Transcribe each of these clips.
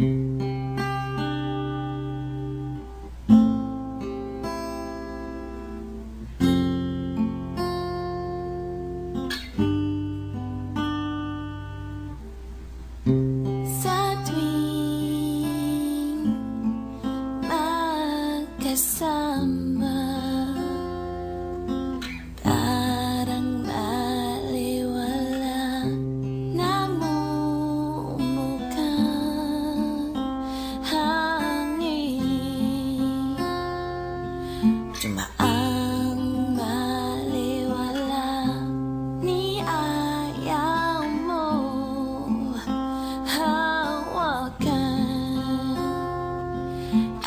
Sa tuwing magkasama, parang maliwala, namumukang hangin, dumaang maliwala, ni ayaw mo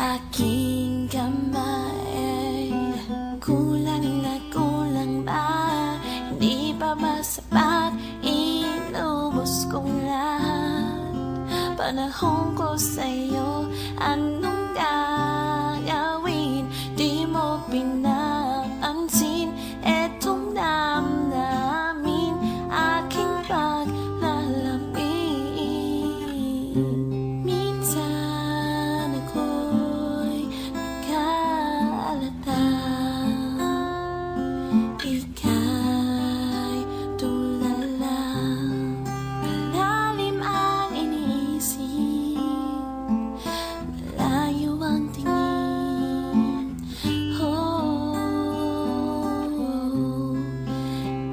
aking kamay. Kulang na kulang ba? Hindi pa ba sapat? Inubos kong lahat. Panahon ko sa'yo, anong gagawin? Di mo pinapansin etong damdamin, aking paglalamig. Minsan ako'y nagkalata, ika'y tulala, malalim ang inisip, malayo ang tingin.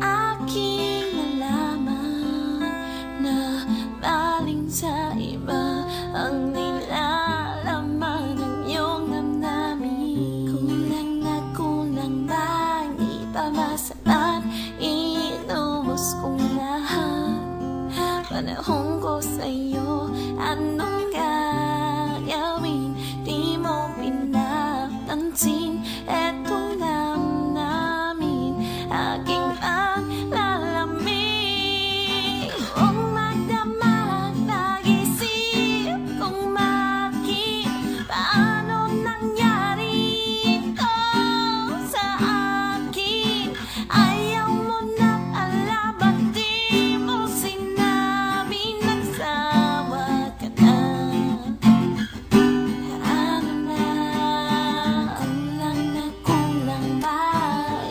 Aking nalaman na baling sa iba ang nilalaman ng iyong damdamin. Kulang na kulang ba? Hindi pa masapat? Inubos kong lahat. Panahon ko sa'yo, anong gagawin? Di mo pinapansin etong damdamin, aking paglalamig. Huwag magdamag, nag-isip kung bakit, paano nangyari ito sa akin. Ayaw mo na pala, ba't di mo sinabi nagsawa ka na? Ano na ang lang na kulang ba?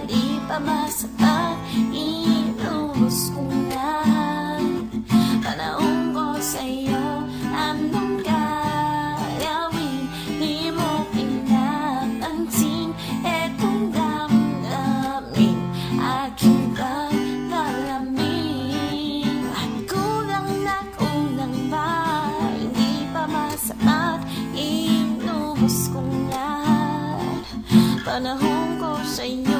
Di pa masapat? Inubos kong lahat. Panahon ko sa'yo, anong gagawin? Di mo pinapansin etong damdamin, aking paglalamig. Kulang na kulang ba? Hindi pa masapat? Inubos kong lahat. Panahon ko sa'yo,